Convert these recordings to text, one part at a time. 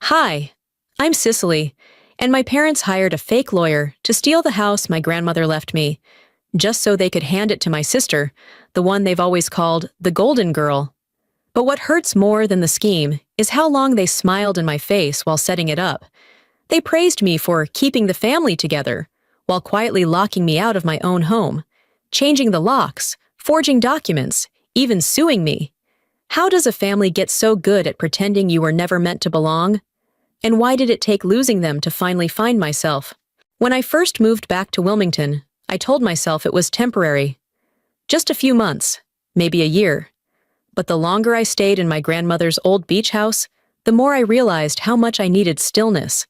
Hi, I'm Cicely, and my parents hired a fake lawyer to steal the house my grandmother left me, just so they could hand it to my sister, the one they've always called the Golden Girl. But what hurts more than the scheme is how long they smiled in my face while setting it up. They praised me for keeping the family together, while quietly locking me out of my own home, changing the locks, forging documents, even suing me. How does a family get so good at pretending you were never meant to belong? And why did it take losing them to finally find myself? When I first moved back to Wilmington, I told myself it was temporary. Just a few months, maybe a year. But the longer I stayed in my grandmother's old beach house, the more I realized how much I needed stillness.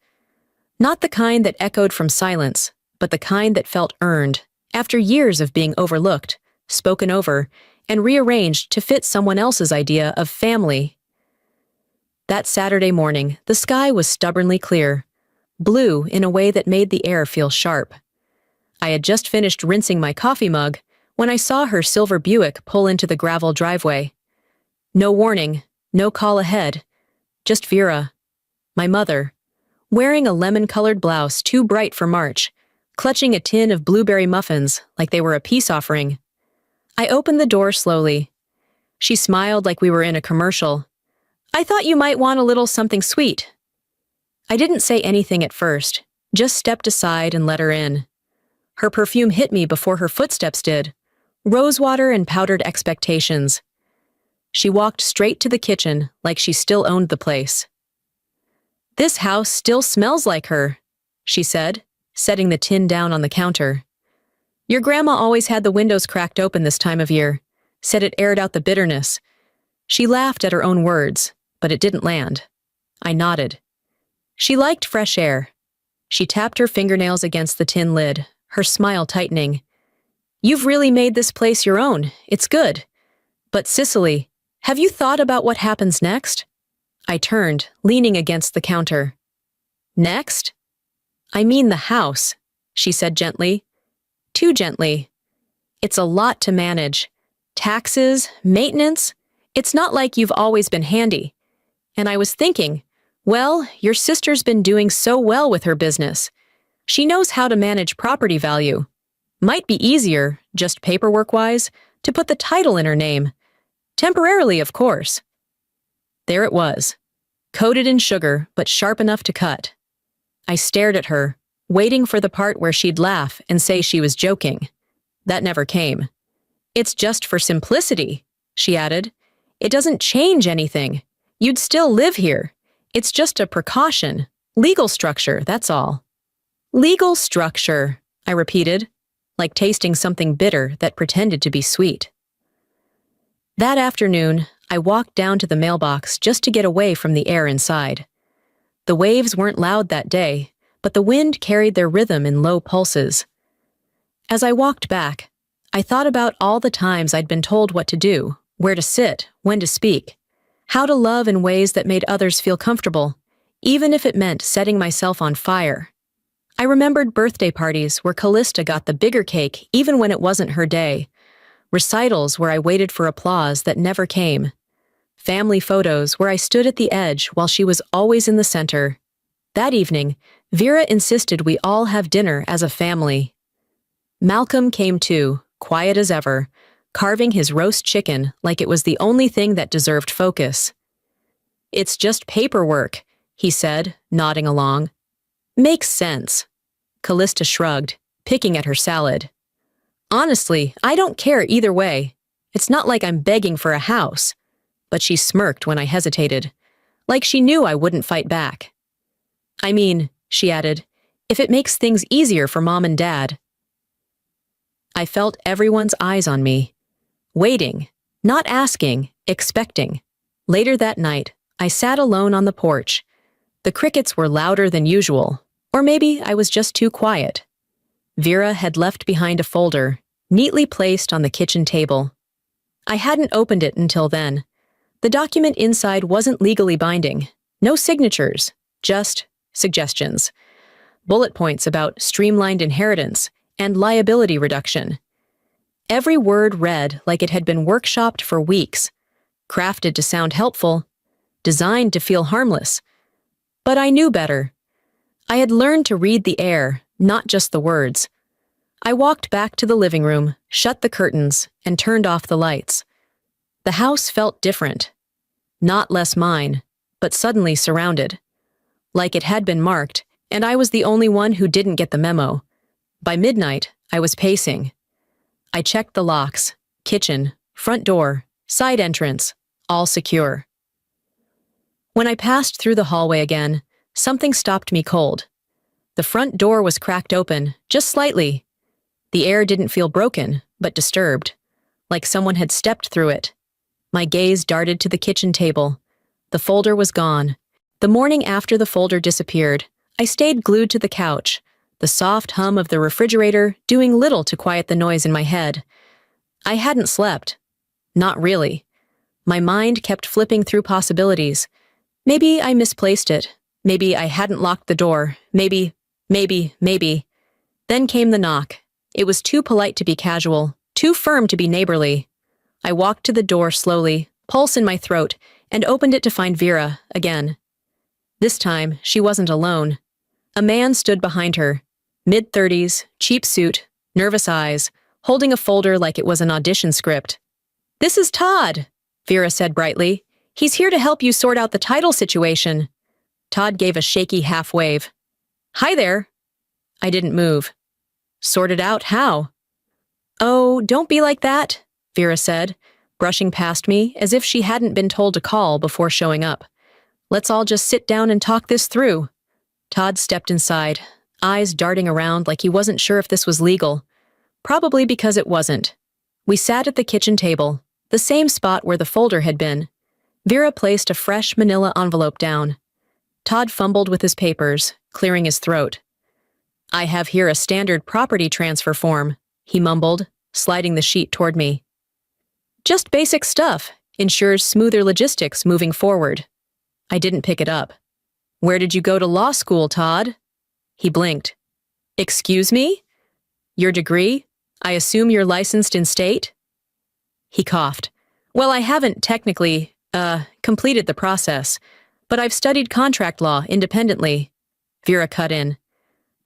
Not the kind that echoed from silence, but the kind that felt earned, after years of being overlooked, spoken over, and rearranged to fit someone else's idea of family. That Saturday morning, the sky was stubbornly clear, blue in a way that made the air feel sharp. I had just finished rinsing my coffee mug when I saw her silver Buick pull into the gravel driveway. No warning, no call ahead, just Vera, my mother, wearing a lemon-colored blouse too bright for March, clutching a tin of blueberry muffins like they were a peace offering. I opened the door slowly. She smiled like we were in a commercial. "I thought you might want a little something sweet." I didn't say anything at first, just stepped aside and let her in. Her perfume hit me before her footsteps did, rosewater and powdered expectations. She walked straight to the kitchen like she still owned the place. "This house still smells like her," she said, setting the tin down on the counter. "Your grandma always had the windows cracked open this time of year, said it aired out the bitterness." She laughed at her own words, but it didn't land. I nodded. She liked fresh air. She tapped her fingernails against the tin lid, her smile tightening. "You've really made this place your own. It's good. But Cicely, have you thought about what happens next?" I turned, leaning against the counter. "Next?" "I mean the house," she said gently. Too gently. "It's a lot to manage. Taxes, maintenance. It's not like you've always been handy." And I was thinking, well, your sister's been doing so well with her business. She knows how to manage property value. Might be easier, just paperwork-wise, to put the title in her name. Temporarily, of course. There it was, coated in sugar, but sharp enough to cut. I stared at her, waiting for the part where she'd laugh and say she was joking. That never came. "It's just for simplicity," she added. "It doesn't change anything. You'd still live here. It's just a precaution. Legal structure, that's all." "Legal structure," I repeated, like tasting something bitter that pretended to be sweet. That afternoon, I walked down to the mailbox just to get away from the air inside. The waves weren't loud that day, but the wind carried their rhythm in low pulses. As I walked back, I thought about all the times I'd been told what to do, where to sit, when to speak, how to love in ways that made others feel comfortable, even if it meant setting myself on fire. I remembered birthday parties where Callista got the bigger cake even when it wasn't her day, recitals where I waited for applause that never came, family photos where I stood at the edge while she was always in the center. That evening, Vera insisted we all have dinner as a family. Malcolm came too, quiet as ever, carving his roast chicken like it was the only thing that deserved focus. "It's just paperwork," he said, nodding along. "Makes sense." Callista shrugged, picking at her salad. "Honestly, I don't care either way. It's not like I'm begging for a house." But she smirked when I hesitated, like she knew I wouldn't fight back. "I mean," she added, "if it makes things easier for Mom and Dad." I felt everyone's eyes on me. Waiting, not asking, expecting. Later that night, I sat alone on the porch. The crickets were louder than usual, or maybe I was just too quiet. Vera had left behind a folder, neatly placed on the kitchen table. I hadn't opened it until then. The document inside wasn't legally binding. No signatures, just suggestions. Bullet points about streamlined inheritance and liability reduction. Every word read like it had been workshopped for weeks, crafted to sound helpful, designed to feel harmless. But I knew better. I had learned to read the air, not just the words. I walked back to the living room, shut the curtains, and turned off the lights. The house felt different. Not less mine, but suddenly surrounded. Like it had been marked, and I was the only one who didn't get the memo. By midnight, I was pacing. I checked the locks, kitchen, front door, side entrance, all secure. When I passed through the hallway again, something stopped me cold. The front door was cracked open, just slightly. The air didn't feel broken, but disturbed, like someone had stepped through it. My gaze darted to the kitchen table. The folder was gone. The morning after the folder disappeared, I stayed glued to the couch, the soft hum of the refrigerator doing little to quiet the noise in my head. I hadn't slept. Not really. My mind kept flipping through possibilities. Maybe I misplaced it. Maybe I hadn't locked the door. Maybe. Then came the knock. It was too polite to be casual, too firm to be neighborly. I walked to the door slowly, pulse in my throat, and opened it to find Vera again. This time, she wasn't alone. A man stood behind her, mid-30s, cheap suit, nervous eyes, holding a folder like it was an audition script. "This is Todd," Vera said brightly. "He's here to help you sort out the title situation." Todd gave a shaky half-wave. "Hi there." I didn't move. "Sort it out how?" "Oh, don't be like that," Vera said, brushing past me as if she hadn't been told to call before showing up. "Let's all just sit down and talk this through." Todd stepped inside, eyes darting around like he wasn't sure if this was legal. Probably because it wasn't. We sat at the kitchen table, the same spot where the folder had been. Vera placed a fresh manila envelope down. Todd fumbled with his papers, clearing his throat. "I have here a standard property transfer form," he mumbled, sliding the sheet toward me. "Just basic stuff, ensures smoother logistics moving forward." I didn't pick it up. "Where did you go to law school, Todd?" He blinked. "Excuse me? Your degree? I assume you're licensed in state?" He coughed. "Well, I haven't technically, completed the process, but I've studied contract law independently." Vera cut in.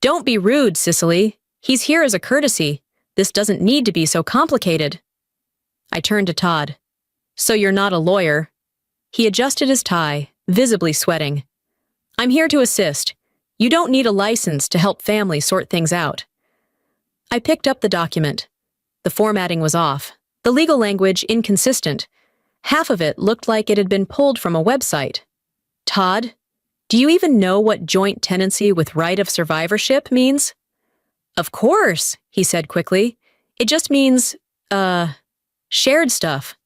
"Don't be rude, Cicely. He's here as a courtesy. This doesn't need to be so complicated." I turned to Todd. "So you're not a lawyer?" He adjusted his tie, visibly sweating. "I'm here to assist. You don't need a license to help families sort things out." I picked up the document. The formatting was off, the legal language inconsistent. Half of it looked like it had been pulled from a website. "Todd, do you even know what joint tenancy with right of survivorship means?" "Of course," he said quickly. "It just means, shared stuff."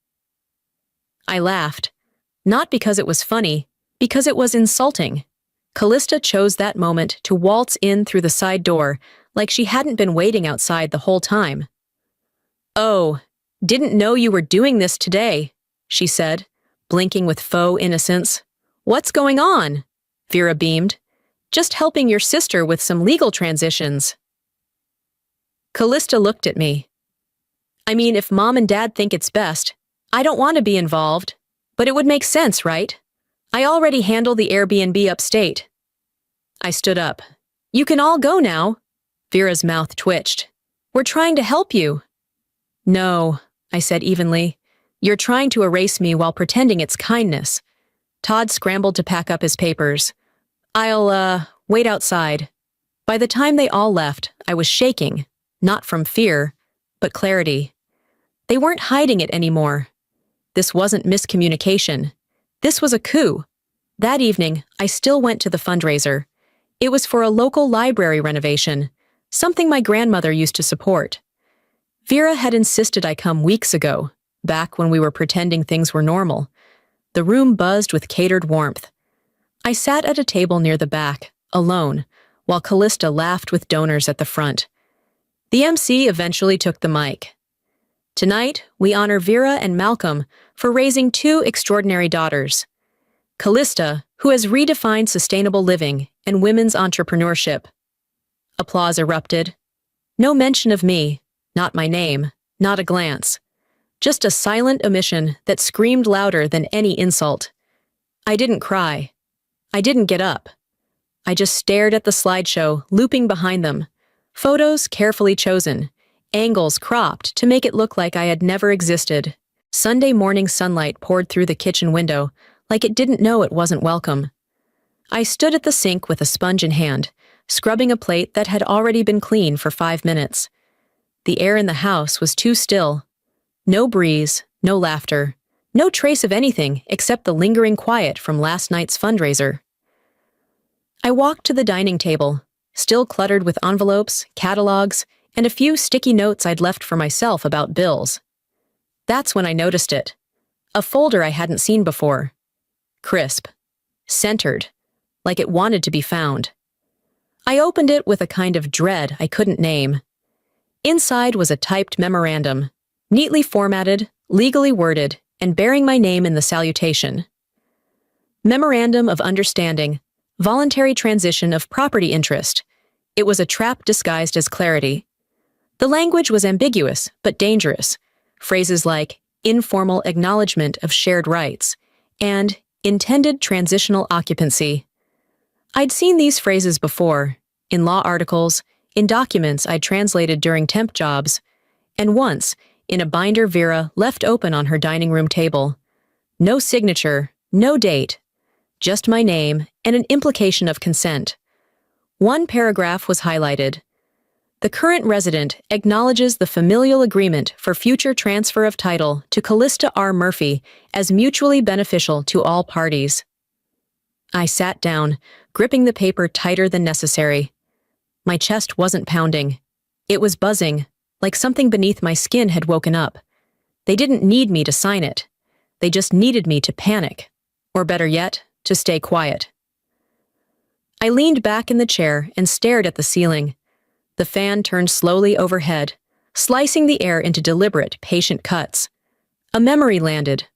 I laughed. Not because it was funny, because it was insulting. Callista chose that moment to waltz in through the side door like she hadn't been waiting outside the whole time. "Oh, didn't know you were doing this today," she said, blinking with faux innocence. "What's going on?" Vera beamed. "Just helping your sister with some legal transitions." Callista looked at me. "I mean, if Mom and Dad think it's best, I don't want to be involved, but it would make sense, right? I already handle the Airbnb upstate." I stood up. "You can all go now." Vera's mouth twitched. "We're trying to help you." "No," I said evenly. "You're trying to erase me while pretending it's kindness." Todd scrambled to pack up his papers. "I'll, wait outside." By the time they all left, I was shaking, not from fear, but clarity. They weren't hiding it anymore. This wasn't miscommunication. This was a coup. That evening, I still went to the fundraiser. It was for a local library renovation, something my grandmother used to support. Vera had insisted I come weeks ago, back when we were pretending things were normal. The room buzzed with catered warmth. I sat at a table near the back, alone, while Callista laughed with donors at the front. The MC eventually took the mic. "Tonight, we honor Vera and Malcolm for raising two extraordinary daughters. Callista, who has redefined sustainable living and women's entrepreneurship." Applause erupted. No mention of me, not my name, not a glance. Just a silent omission that screamed louder than any insult. I didn't cry. I didn't get up. I just stared at the slideshow, looping behind them. Photos carefully chosen, angles cropped to make it look like I had never existed. Sunday morning sunlight poured through the kitchen window, like it didn't know it wasn't welcome. I stood at the sink with a sponge in hand, scrubbing a plate that had already been clean for 5 minutes. The air in the house was too still. No breeze, no laughter, no trace of anything except the lingering quiet from last night's fundraiser. I walked to the dining table, still cluttered with envelopes, catalogs, and a few sticky notes I'd left for myself about bills. That's when I noticed it. A folder I hadn't seen before. Crisp. Centered. Like it wanted to be found. I opened it with a kind of dread I couldn't name. Inside was a typed memorandum, neatly formatted, legally worded, and bearing my name in the salutation. Memorandum of Understanding, Voluntary Transition of Property Interest. It was a trap disguised as clarity. The language was ambiguous, but dangerous. Phrases like informal acknowledgement of shared rights and intended transitional occupancy. I'd seen these phrases before, in law articles, in documents I'd translated during temp jobs, and once, in a binder Vera left open on her dining room table. No signature, no date, just my name and an implication of consent. One paragraph was highlighted. The current resident acknowledges the familial agreement for future transfer of title to Callista R. Murphy as mutually beneficial to all parties. I sat down, gripping the paper tighter than necessary. My chest wasn't pounding. It was buzzing, like something beneath my skin had woken up. They didn't need me to sign it. They just needed me to panic, or better yet, to stay quiet. I leaned back in the chair and stared at the ceiling. The fan turned slowly overhead, slicing the air into deliberate, patient cuts. A memory landed.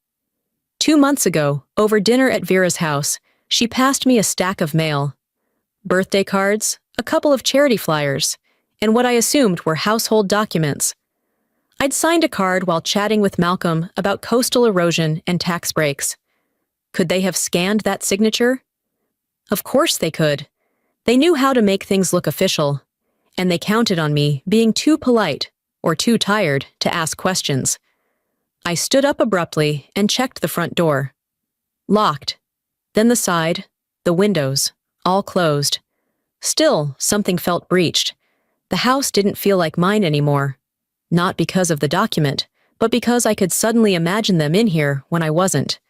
2 months ago, over dinner at Vera's house, she passed me a stack of mail. Birthday cards, a couple of charity flyers, and what I assumed were household documents. I'd signed a card while chatting with Malcolm about coastal erosion and tax breaks. Could they have scanned that signature? Of course they could. They knew how to make things look official, and they counted on me being too polite or too tired to ask questions. I stood up abruptly and checked the front door. Locked. Then the side, the windows, all closed. Still, something felt breached. The house didn't feel like mine anymore. Not because of the document, but because I could suddenly imagine them in here when I wasn't.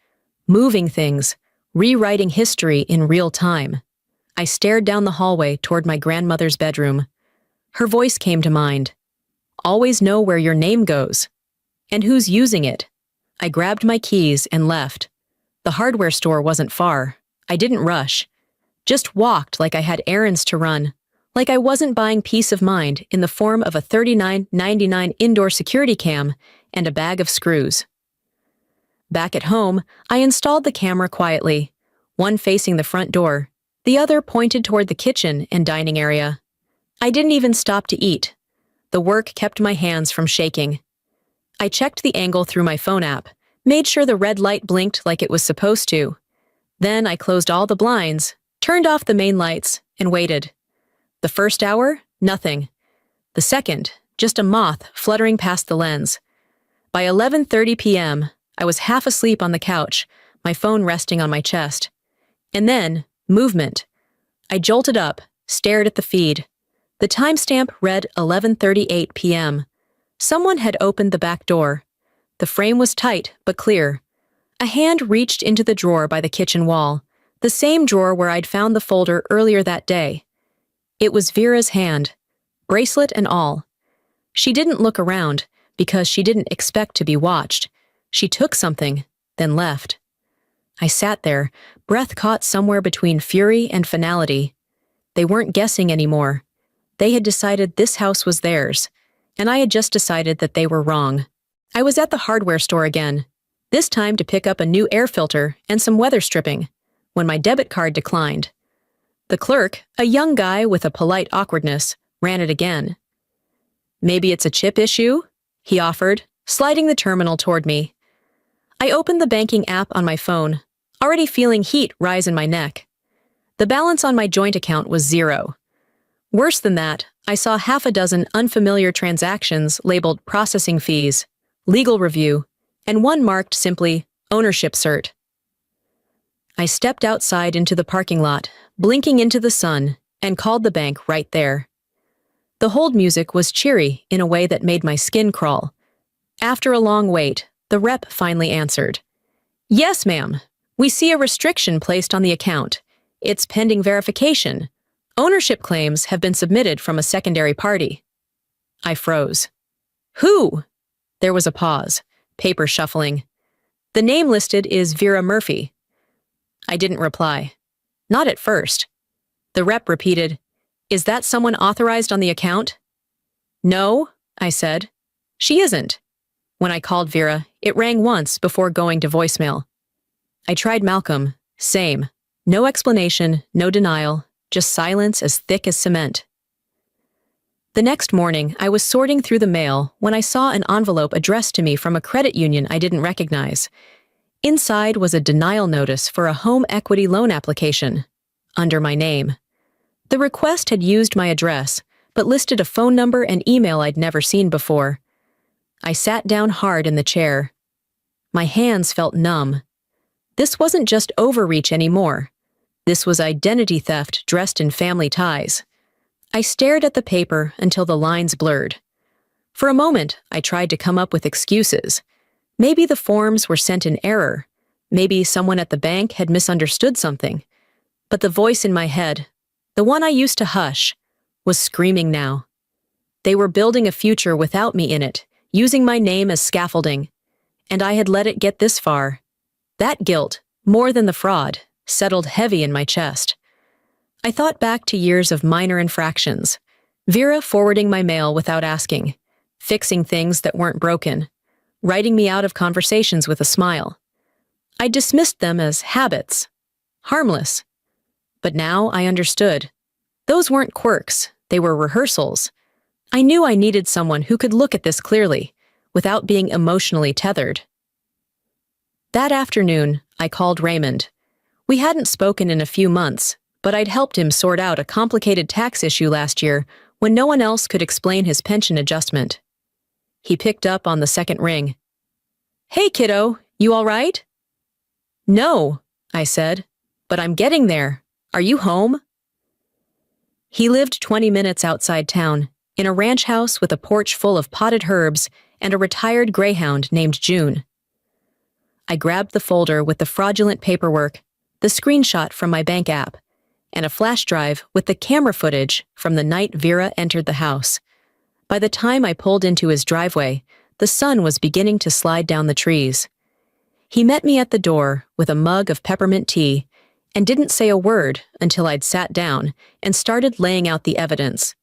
Moving things, rewriting history in real time. I stared down the hallway toward my grandmother's bedroom. Her voice came to mind. Always know where your name goes. And who's using it? I grabbed my keys and left. The hardware store wasn't far. I didn't rush. Just walked like I had errands to run. Like I wasn't buying peace of mind in the form of a $39.99 indoor security cam and a bag of screws. Back at home, I installed the camera quietly, one facing the front door, the other pointed toward the kitchen and dining area. I didn't even stop to eat. The work kept my hands from shaking. I checked the angle through my phone app, made sure the red light blinked like it was supposed to. Then I closed all the blinds, turned off the main lights, and waited. The first hour, nothing. The second, just a moth fluttering past the lens. By 11:30 p.m., I was half asleep on the couch, my phone resting on my chest. And then, movement. I jolted up, stared at the feed. The timestamp read 11:38 p.m. Someone had opened the back door. The frame was tight but clear. A hand reached into the drawer by the kitchen wall, the same drawer where I'd found the folder earlier that day. It was Vera's hand, bracelet and all. She didn't look around because she didn't expect to be watched. She took something, then left. I sat there, breath caught somewhere between fury and finality. They weren't guessing anymore. They had decided this house was theirs, and I had just decided that they were wrong. I was at the hardware store again, this time to pick up a new air filter and some weather stripping, when my debit card declined. The clerk, a young guy with a polite awkwardness, ran it again. "Maybe it's a chip issue?" he offered, sliding the terminal toward me. I opened the banking app on my phone, already feeling heat rise in my neck. The balance on my joint account was zero. Worse than that, I saw half a dozen unfamiliar transactions labeled processing fees, legal review, and one marked simply ownership cert. I stepped outside into the parking lot, blinking into the sun, and called the bank right there. The hold music was cheery in a way that made my skin crawl. After a long wait, the rep finally answered. "Yes, ma'am. We see a restriction placed on the account. It's pending verification. Ownership claims have been submitted from a secondary party." I froze. "Who?" There was a pause, paper shuffling. "The name listed is Vera Murphy." I didn't reply. Not at first. The rep repeated, "Is that someone authorized on the account?" "No," I said. "She isn't." When I called Vera, it rang once before going to voicemail. I tried Malcolm. Same. No explanation, no denial, just silence as thick as cement. The next morning, I was sorting through the mail when I saw an envelope addressed to me from a credit union I didn't recognize. Inside was a denial notice for a home equity loan application, under my name. The request had used my address, but listed a phone number and email I'd never seen before. I sat down hard in the chair. My hands felt numb. This wasn't just overreach anymore. This was identity theft dressed in family ties. I stared at the paper until the lines blurred. For a moment, I tried to come up with excuses. Maybe the forms were sent in error. Maybe someone at the bank had misunderstood something. But the voice in my head, the one I used to hush, was screaming now. They were building a future without me in it, using my name as scaffolding. And I had let it get this far. That guilt, more than the fraud, settled heavy in my chest. I thought back to years of minor infractions. Vera forwarding my mail without asking, fixing things that weren't broken, writing me out of conversations with a smile. I dismissed them as habits, harmless. But now I understood. Those weren't quirks, they were rehearsals. I knew I needed someone who could look at this clearly, without being emotionally tethered. That afternoon, I called Raymond. We hadn't spoken in a few months, but I'd helped him sort out a complicated tax issue last year when no one else could explain his pension adjustment. He picked up on the second ring. "Hey, kiddo, you all right?" "No," I said, "but I'm getting there. Are you home?" He lived 20 minutes outside town, in a ranch house with a porch full of potted herbs and a retired greyhound named June. I grabbed the folder with the fraudulent paperwork, the screenshot from my bank app, and a flash drive with the camera footage from the night Vera entered the house. By the time I pulled into his driveway, the sun was beginning to slide down the trees. He met me at the door with a mug of peppermint tea and didn't say a word until I'd sat down and started laying out the evidence.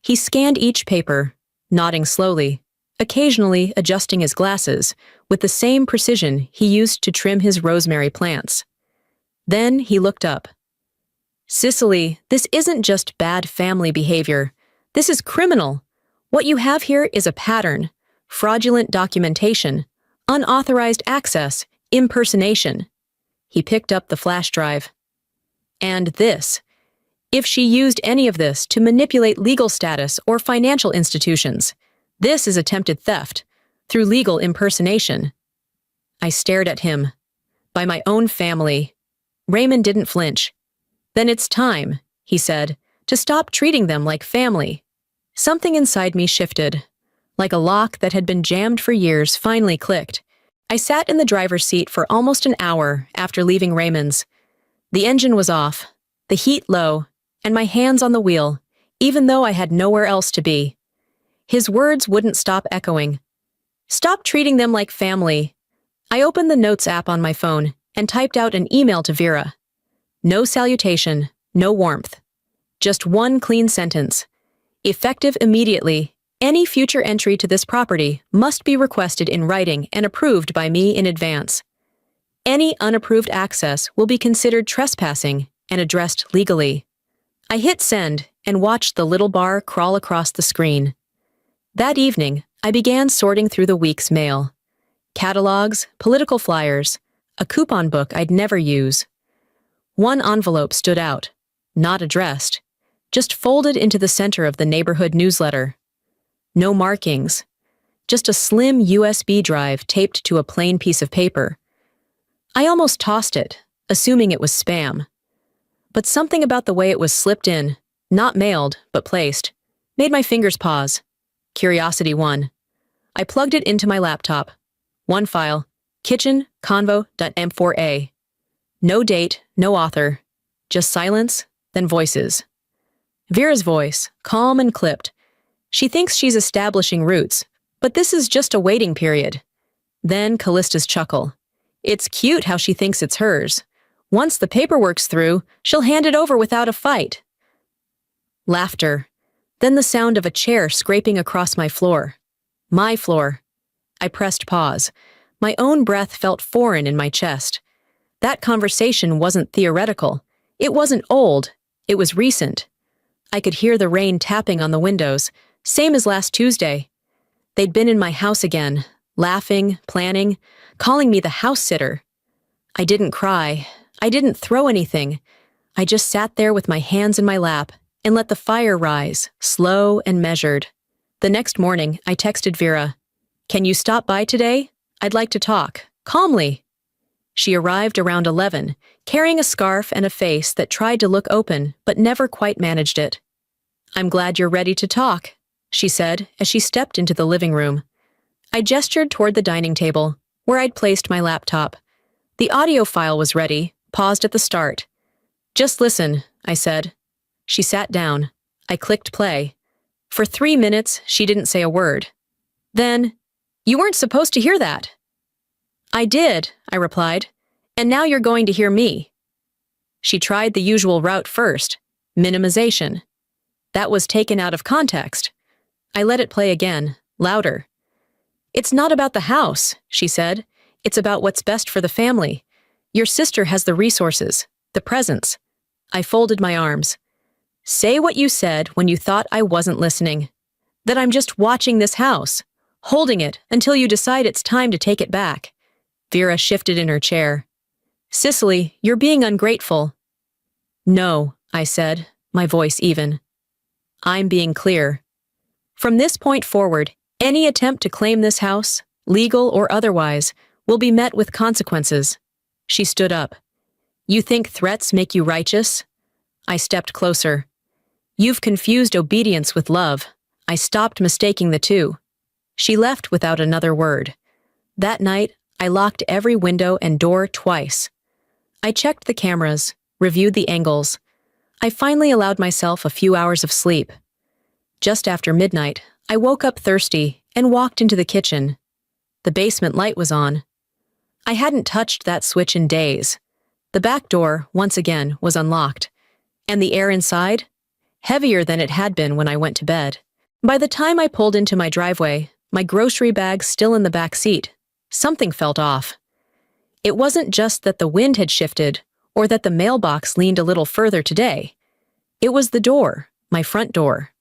He scanned each paper, nodding slowly, occasionally adjusting his glasses with the same precision he used to trim his rosemary plants. Then he looked up. "Cicely, this isn't just bad family behavior. This is criminal. What you have here is a pattern, fraudulent documentation, unauthorized access, impersonation." He picked up the flash drive. "And this. If she used any of this to manipulate legal status or financial institutions, this is attempted theft, through legal impersonation." I stared at him. By my own family. Raymond didn't flinch. "Then it's time," he said, "to stop treating them like family." Something inside me shifted. Like a lock that had been jammed for years finally clicked. I sat in the driver's seat for almost an hour after leaving Raymond's. The engine was off, the heat low, and my hands on the wheel, even though I had nowhere else to be. His words wouldn't stop echoing. "Stop treating them like family." I opened the Notes app on my phone and typed out an email to Vera. No salutation, no warmth. Just one clean sentence. Effective immediately, any future entry to this property must be requested in writing and approved by me in advance. Any unapproved access will be considered trespassing and addressed legally. I hit send and watched the little bar crawl across the screen. That evening, I began sorting through the week's mail. Catalogs, political flyers, a coupon book I'd never use. One envelope stood out, not addressed, just folded into the center of the neighborhood newsletter. No markings, just a slim USB drive taped to a plain piece of paper. I almost tossed it, assuming it was spam. But something about the way it was slipped in, not mailed, but placed, made my fingers pause. Curiosity won. I plugged it into my laptop. One file, kitchenconvo.m4a. No date, no author, just silence, then voices. Vera's voice, calm and clipped. She thinks she's establishing roots, but this is just a waiting period. Then Callista's chuckle. It's cute how she thinks it's hers. Once the paperwork's through, she'll hand it over without a fight. Laughter. Then the sound of a chair scraping across my floor. My floor. I pressed pause. My own breath felt foreign in my chest. That conversation wasn't theoretical. It wasn't old. It was recent. I could hear the rain tapping on the windows, same as last Tuesday. They'd been in my house again, laughing, planning, calling me the house sitter. I didn't cry. I didn't throw anything. I just sat there with my hands in my lap and let the fire rise, slow and measured. The next morning, I texted Vera, "Can you stop by today? I'd like to talk." Calmly. She arrived around 11, carrying a scarf and a face that tried to look open but never quite managed it. "I'm glad you're ready to talk," she said as she stepped into the living room. I gestured toward the dining table, where I'd placed my laptop. The audio file was ready, paused at the start. "Just listen," I said. She sat down. I clicked play. For 3 minutes, she didn't say a word. Then, "You weren't supposed to hear that." "I did," I replied, "and now you're going to hear me." She tried the usual route first, minimization. That was taken out of context. I let it play again, louder. "It's not about the house," she said. "It's about what's best for the family. Your sister has the resources, the presence." I folded my arms. "Say what you said when you thought I wasn't listening. That I'm just watching this house, holding it until you decide it's time to take it back." Vera shifted in her chair. "Cicely, you're being ungrateful." "No," I said, my voice even. "I'm being clear. From this point forward, any attempt to claim this house, legal or otherwise, will be met with consequences." She stood up. "You think threats make you righteous?" I stepped closer. "You've confused obedience with love. I stopped mistaking the two." She left without another word. That night, I locked every window and door twice. I checked the cameras, reviewed the angles. I finally allowed myself a few hours of sleep. Just after midnight, I woke up thirsty and walked into the kitchen. The basement light was on. I hadn't touched that switch in days. The back door, once again, was unlocked. And the air inside? Heavier than it had been when I went to bed. By the time I pulled into my driveway, my grocery bag still in the back seat, something felt off. It wasn't just that the wind had shifted or that the mailbox leaned a little further today. It was the door, my front door.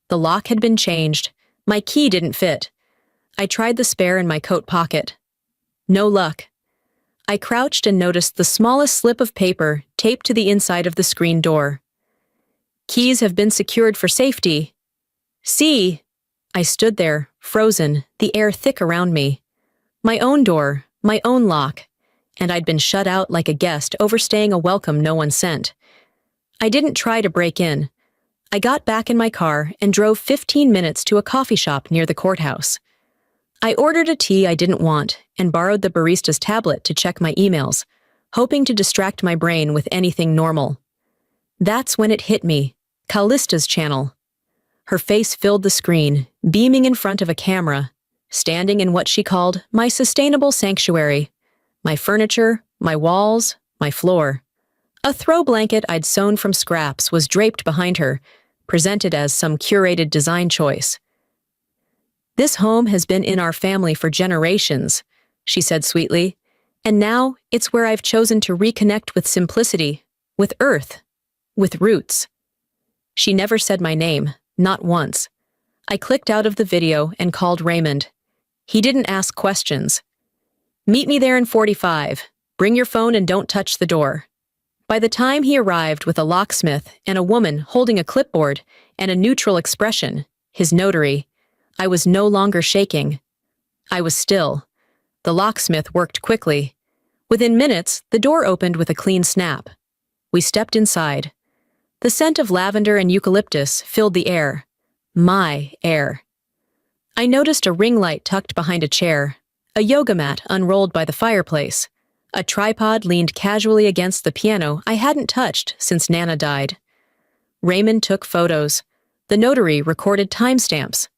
The lock had been changed. My key didn't fit. I tried the spare in my coat pocket. No luck. I crouched and noticed the smallest slip of paper taped to the inside of the screen door. "Keys have been secured for safety." "See?" I stood there, frozen, the air thick around me. My own door, my own lock, and I'd been shut out like a guest overstaying a welcome no one sent. I didn't try to break in. I got back in my car and drove 15 minutes to a coffee shop near the courthouse. I ordered a tea I didn't want and borrowed the barista's tablet to check my emails, hoping to distract my brain with anything normal. That's when it hit me, Callista's channel. Her face filled the screen, beaming in front of a camera, standing in what she called my sustainable sanctuary. My furniture, my walls, my floor. A throw blanket I'd sewn from scraps was draped behind her, presented as some curated design choice. "This home has been in our family for generations," she said sweetly, "and now it's where I've chosen to reconnect with simplicity, with earth, with roots." She never said my name, not once. I clicked out of the video and called Raymond. He didn't ask questions. "Meet me there in 45. Bring your phone and don't touch the door." By the time he arrived with a locksmith and a woman holding a clipboard and a neutral expression, his notary, I was no longer shaking. I was still. The locksmith worked quickly. Within minutes, the door opened with a clean snap. We stepped inside. The scent of lavender and eucalyptus filled the air. My air. I noticed a ring light tucked behind a chair, a yoga mat unrolled by the fireplace. A tripod leaned casually against the piano I hadn't touched since Nana died. Raymond took photos. The notary recorded timestamps.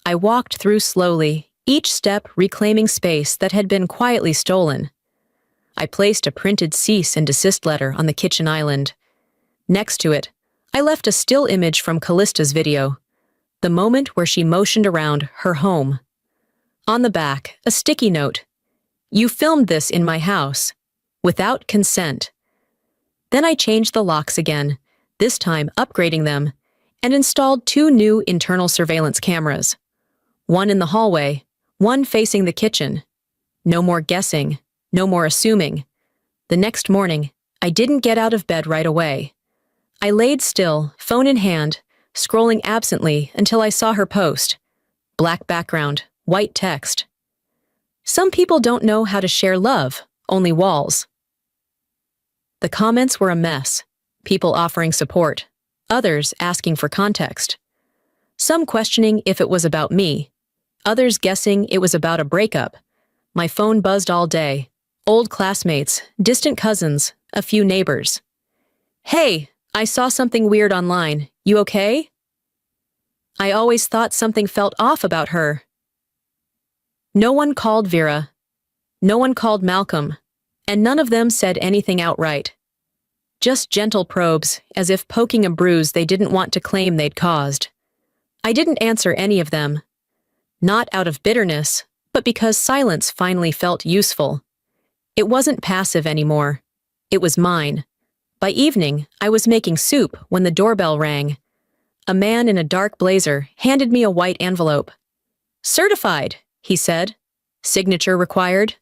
I walked through slowly, each step reclaiming space that had been quietly stolen. I placed a printed cease and desist letter on the kitchen island. Next to it, I left a still image from Callista's video, the moment where she motioned around her home. On the back, a sticky note. You filmed this in my house, without consent. Then I changed the locks again, this time upgrading them, and installed 2 new internal surveillance cameras. One in the hallway, one facing the kitchen. No more guessing, no more assuming. The next morning, I didn't get out of bed right away. I laid still, phone in hand, scrolling absently until I saw her post. Black background, white text. Some people don't know how to share love, only walls. The comments were a mess. People offering support, others asking for context. Some questioning if it was about me, others guessing it was about a breakup. My phone buzzed all day. Old classmates, distant cousins, a few neighbors. Hey, I saw something weird online. You okay? I always thought something felt off about her. No one called Vera. No one called Malcolm. And none of them said anything outright. Just gentle probes, as if poking a bruise they didn't want to claim they'd caused. I didn't answer any of them. Not out of bitterness, but because silence finally felt useful. It wasn't passive anymore. It was mine. By evening, I was making soup when the doorbell rang. A man in a dark blazer handed me a white envelope. Certified, he said. Signature required.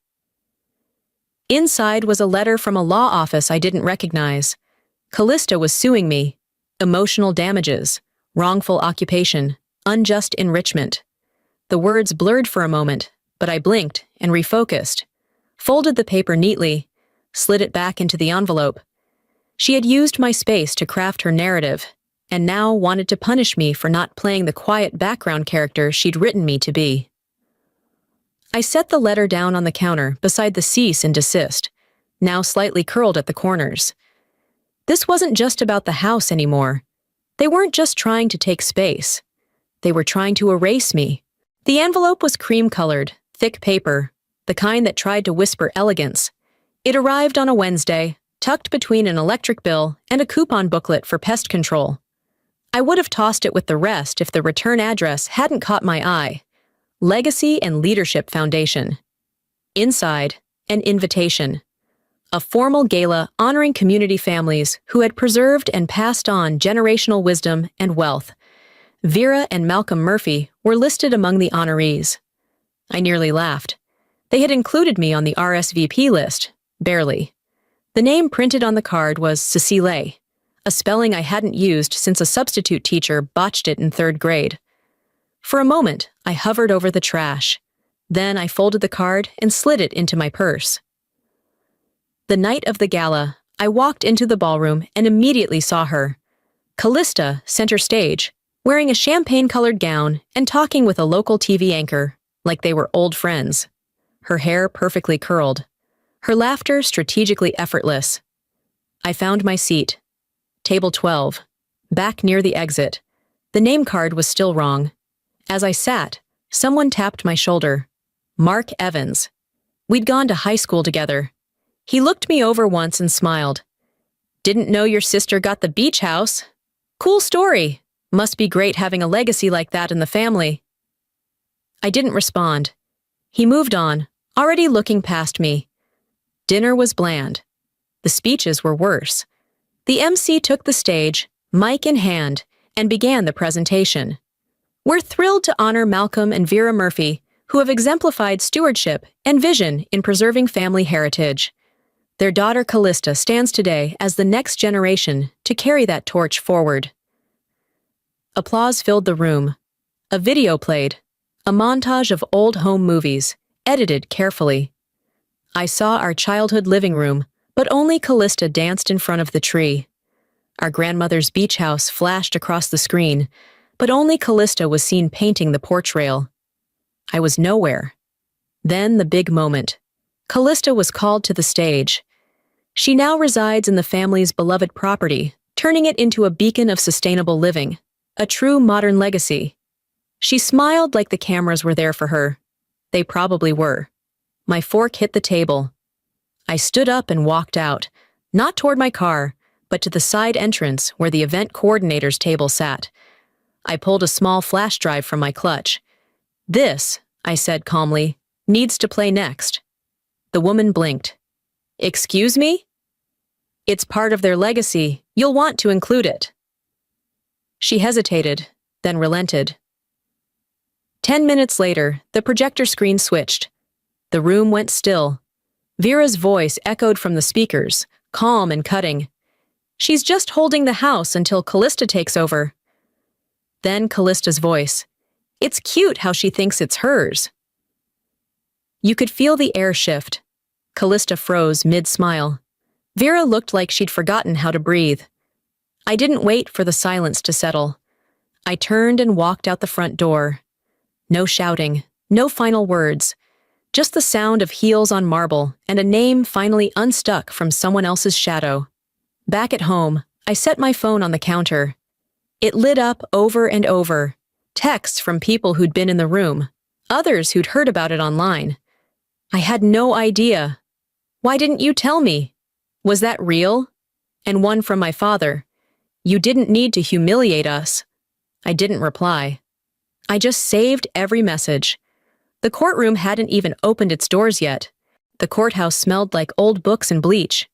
Inside was a letter from a law office I didn't recognize. Callista was suing me. Emotional damages, wrongful occupation, unjust enrichment. The words blurred for a moment, but I blinked and refocused. Folded the paper neatly, slid it back into the envelope. She had used my space to craft her narrative, and now wanted to punish me for not playing the quiet background character she'd written me to be. I set the letter down on the counter beside the cease and desist, now slightly curled at the corners. This wasn't just about the house anymore. They weren't just trying to take space. They were trying to erase me. The envelope was cream-colored, thick paper, the kind that tried to whisper elegance. It arrived on a Wednesday, tucked between an electric bill and a coupon booklet for pest control. I would have tossed it with the rest if the return address hadn't caught my eye. Legacy and Leadership Foundation. Inside, an invitation. A formal gala honoring community families who had preserved and passed on generational wisdom and wealth. Vera and Malcolm Murphy were listed among the honorees. I nearly laughed. They had included me on the RSVP list, barely. The name printed on the card was Cecile, a spelling I hadn't used since a substitute teacher botched it in 3rd grade. For a moment, I hovered over the trash. Then I folded the card and slid it into my purse. The night of the gala, I walked into the ballroom and immediately saw her. Callista, center stage, wearing a champagne-colored gown and talking with a local TV anchor, like they were old friends. Her hair perfectly curled. Her laughter strategically effortless. I found my seat. Table 12. Back near the exit. The name card was still wrong. As I sat, someone tapped my shoulder. Mark Evans. We'd gone to high school together. He looked me over once and smiled. Didn't know your sister got the beach house. Cool story. Must be great having a legacy like that in the family. I didn't respond. He moved on, already looking past me. Dinner was bland. The speeches were worse. The MC took the stage, mic in hand, and began the presentation. We're thrilled to honor Malcolm and Vera Murphy, who have exemplified stewardship and vision in preserving family heritage. Their daughter Callista stands today as the next generation to carry that torch forward. Applause filled the room. A video played, a montage of old home movies, edited carefully. I saw our childhood living room, but only Callista danced in front of the tree. Our grandmother's beach house flashed across the screen, but only Callista was seen painting the porch rail. I was nowhere. Then the big moment. Callista was called to the stage. She now resides in the family's beloved property, turning it into a beacon of sustainable living, a true modern legacy. She smiled like the cameras were there for her. They probably were. My fork hit the table. I stood up and walked out, not toward my car, but to the side entrance where the event coordinator's table sat. I pulled a small flash drive from my clutch. "This," I said calmly, "needs to play next." The woman blinked. "Excuse me?" "It's part of their legacy. You'll want to include it." She hesitated, then relented. 10 minutes later, the projector screen switched. The room went still. Vera's voice echoed from the speakers, calm and cutting. "She's just holding the house until Callista takes over." Then Callista's voice. "It's cute how she thinks it's hers." You could feel the air shift. Callista froze mid-smile. Vera looked like she'd forgotten how to breathe. I didn't wait for the silence to settle. I turned and walked out the front door. No shouting, no final words, just the sound of heels on marble and a name finally unstuck from someone else's shadow. Back at home, I set my phone on the counter. It lit up over and over. Texts from people who'd been in the room, others who'd heard about it online. I had no idea. "Why didn't you tell me? Was that real?" And one from my father. "You didn't need to humiliate us." I didn't reply. I just saved every message. The courtroom hadn't even opened its doors yet. The courthouse smelled like old books and bleach.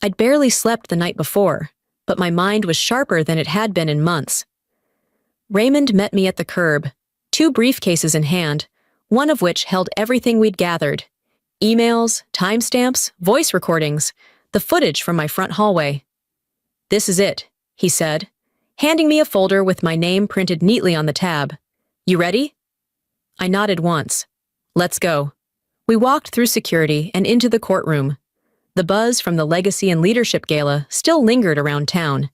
I'd barely slept the night before, but my mind was sharper than it had been in months. Raymond met me at the curb, 2 briefcases in hand, one of which held everything we'd gathered. Emails, timestamps, voice recordings, the footage from my front hallway. "This is it," he said, handing me a folder with my name printed neatly on the tab. "You ready?" I nodded once. "Let's go." We walked through security and into the courtroom. The buzz from the Legacy and Leadership Gala still lingered around town.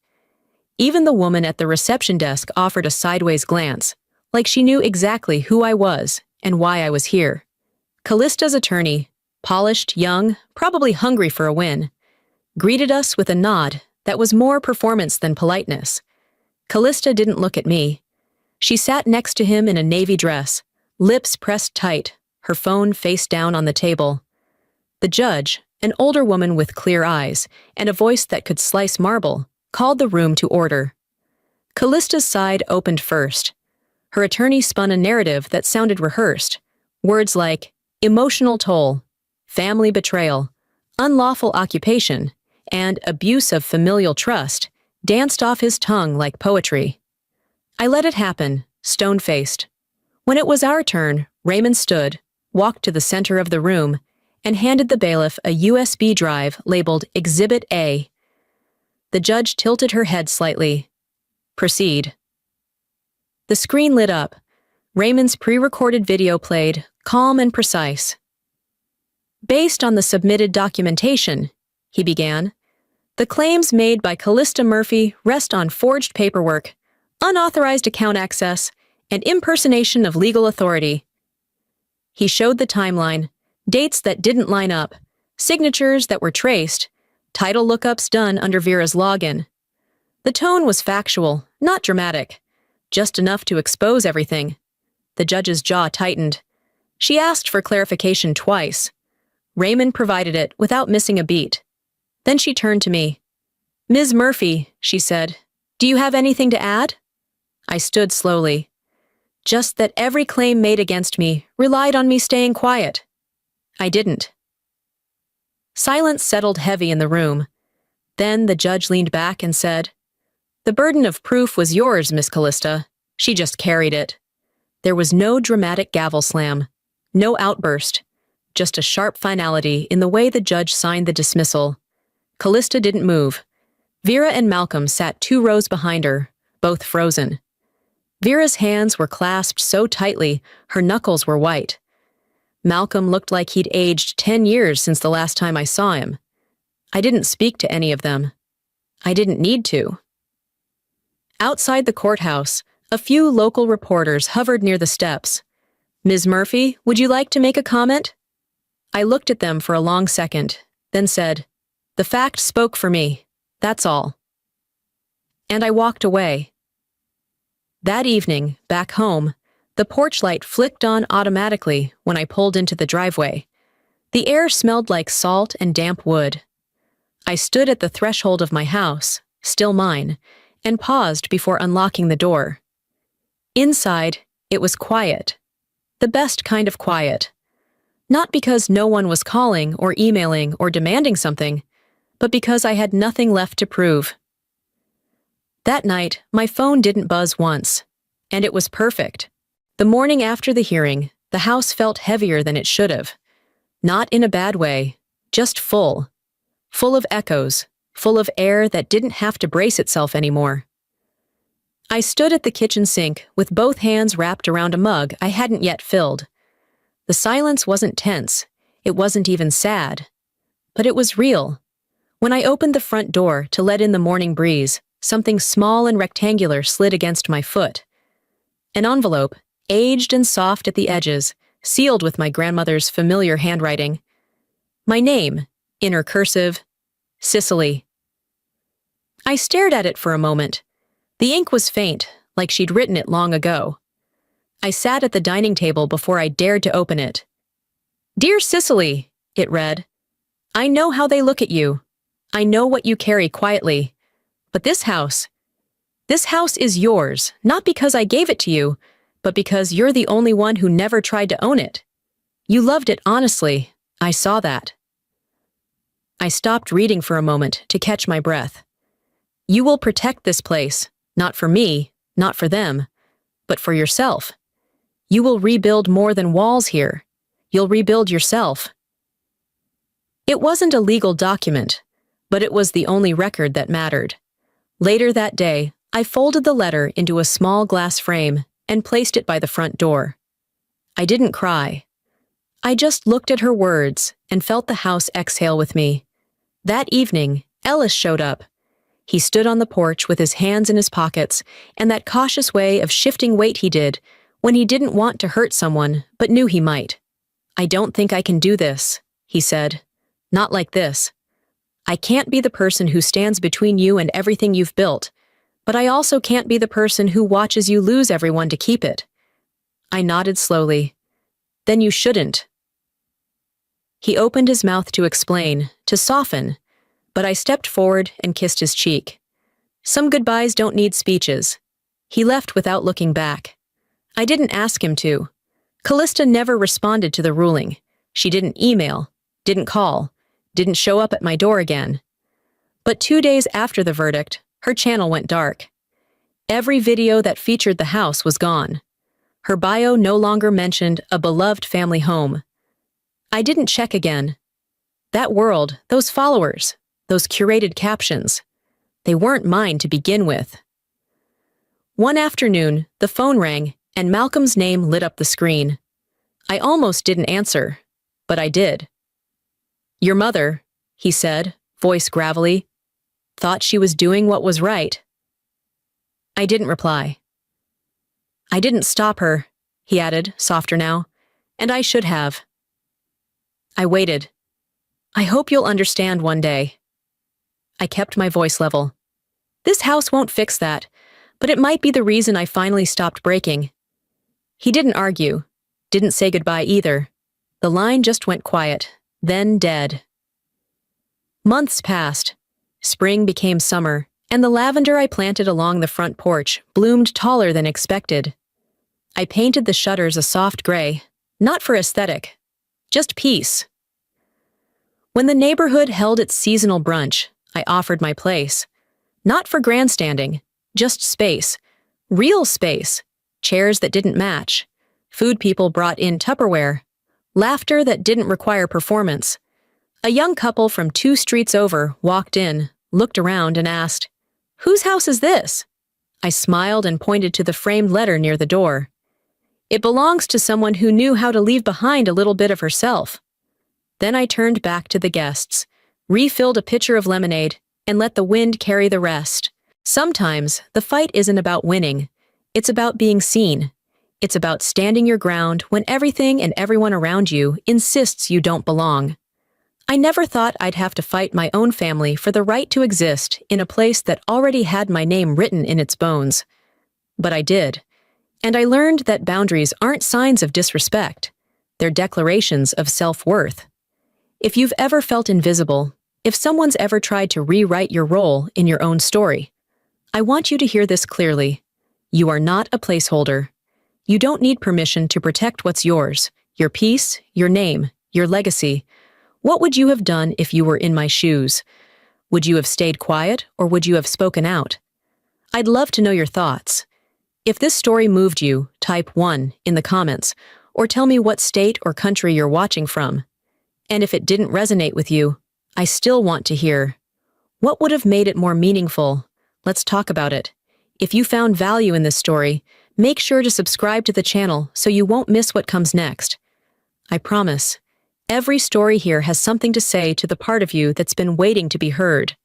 Even the woman at the reception desk offered a sideways glance, like she knew exactly who I was and why I was here. Callista's attorney, polished, young, probably hungry for a win, greeted us with a nod that was more performance than politeness. Callista didn't look at me. She sat next to him in a navy dress, lips pressed tight, her phone face down on the table. The judge, an older woman with clear eyes and a voice that could slice marble, called the room to order. Callista's side opened first. Her attorney spun a narrative that sounded rehearsed. Words like emotional toll, family betrayal, unlawful occupation, and abuse of familial trust danced off his tongue like poetry. I let it happen, stone-faced. When it was our turn, Raymond stood, walked to the center of the room, and handed the bailiff a USB drive labeled Exhibit A. The judge tilted her head slightly. "Proceed." The screen lit up. Raymond's pre-recorded video played, calm and precise. "Based on the submitted documentation," he began, "the claims made by Callista Murphy rest on forged paperwork, unauthorized account access, and impersonation of legal authority." He showed the timeline, dates that didn't line up, signatures that were traced, title lookups done under Vera's login. The tone was factual, not dramatic, just enough to expose everything. The judge's jaw tightened. She asked for clarification twice. Raymond provided it without missing a beat. Then she turned to me. "Ms. Murphy," she said, "do you have anything to add?" I stood slowly. "Just that every claim made against me relied on me staying quiet." I didn't. Silence settled heavy in the room. Then the judge leaned back and said, "The burden of proof was yours, Miss Callista. She just carried it." There was no dramatic gavel slam, no outburst, just a sharp finality in the way the judge signed the dismissal. Callista didn't move. Vera and Malcolm sat 2 rows behind her, both frozen. Vera's hands were clasped so tightly, her knuckles were white. Malcolm looked like he'd aged 10 years since the last time I saw him. I didn't speak to any of them. I didn't need to. Outside the courthouse, a few local reporters hovered near the steps. "Ms. Murphy, would you like to make a comment?" I looked at them for a long second, then said, "The fact spoke for me. That's all." And I walked away. That evening, back home, the porch light flicked on automatically when I pulled into the driveway. The air smelled like salt and damp wood. I stood at the threshold of my house, still mine, and paused before unlocking the door. Inside, it was quiet. The best kind of quiet. Not because no one was calling or emailing or demanding something, but because I had nothing left to prove. That night, my phone didn't buzz once, and it was perfect. The morning after the hearing, the house felt heavier than it should have. Not in a bad way, just full. Full of echoes, full of air that didn't have to brace itself anymore. I stood at the kitchen sink with both hands wrapped around a mug I hadn't yet filled. The silence wasn't tense, it wasn't even sad, but it was real. When I opened the front door to let in the morning breeze, something small and rectangular slid against my foot. An envelope, aged and soft at the edges, sealed with my grandmother's familiar handwriting. My name, inner cursive, Cicely. I stared at it for a moment. The ink was faint, like she'd written it long ago. I sat at the dining table before I dared to open it. "Dear Cicely," it read, "I know how they look at you. I know what you carry quietly. But this house is yours, not because I gave it to you, but because you're the only one who never tried to own it. You loved it honestly. I saw that." I stopped reading for a moment to catch my breath. "You will protect this place, not for me, not for them, but for yourself. You will rebuild more than walls here. You'll rebuild yourself." It wasn't a legal document, but it was the only record that mattered. Later that day, I folded the letter into a small glass frame and placed it by the front door. I didn't cry. I just looked at her words and felt the house exhale with me. That evening, Ellis showed up. He stood on the porch with his hands in his pockets and that cautious way of shifting weight he did when he didn't want to hurt someone but knew he might. "I don't think I can do this," he said. "Not like this. I can't be the person who stands between you and everything you've built, but I also can't be the person who watches you lose everyone to keep it." I nodded slowly. "Then you shouldn't." He opened his mouth to explain, to soften, but I stepped forward and kissed his cheek. Some goodbyes don't need speeches. He left without looking back. I didn't ask him to. Callista never responded to the ruling. She didn't email, didn't call, didn't show up at my door again. But 2 days after the verdict, her channel went dark. Every video that featured the house was gone. Her bio no longer mentioned a beloved family home. I didn't check again. That world, those followers, those curated captions, they weren't mine to begin with. One afternoon, the phone rang and Malcolm's name lit up the screen. I almost didn't answer, but I did. "Your mother," he said, voice gravelly, "thought she was doing what was right." I didn't reply. "I didn't stop her," he added, softer now, "and I should have." I waited. "I hope you'll understand one day." I kept my voice level. "This house won't fix that, but it might be the reason I finally stopped breaking." He didn't argue, didn't say goodbye either. The line just went quiet, then dead. Months passed. Spring became summer, and the lavender I planted along the front porch bloomed taller than expected. I painted the shutters a soft gray, not for aesthetic, just peace. When the neighborhood held its seasonal brunch, I offered my place. Not for grandstanding, just space. Real space. Chairs that didn't match. Food people brought in Tupperware. Laughter that didn't require performance. A young couple from 2 streets over walked in, looked around, and asked, "Whose house is this?" I smiled and pointed to the framed letter near the door. "It belongs to someone who knew how to leave behind a little bit of herself." Then I turned back to the guests, refilled a pitcher of lemonade, and let the wind carry the rest. Sometimes the fight isn't about winning. It's about being seen. It's about standing your ground when everything and everyone around you insists you don't belong. I never thought I'd have to fight my own family for the right to exist in a place that already had my name written in its bones. But I did. And I learned that boundaries aren't signs of disrespect. They're declarations of self-worth. If you've ever felt invisible, if someone's ever tried to rewrite your role in your own story, I want you to hear this clearly. You are not a placeholder. You don't need permission to protect what's yours, your peace, your name, your legacy. What would you have done if you were in my shoes? Would you have stayed quiet, or would you have spoken out? I'd love to know your thoughts. If this story moved you, type 1 in the comments, or tell me what state or country you're watching from. And if it didn't resonate with you, I still want to hear. What would have made it more meaningful? Let's talk about it. If you found value in this story, make sure to subscribe to the channel so you won't miss what comes next. I promise, every story here has something to say to the part of you that's been waiting to be heard.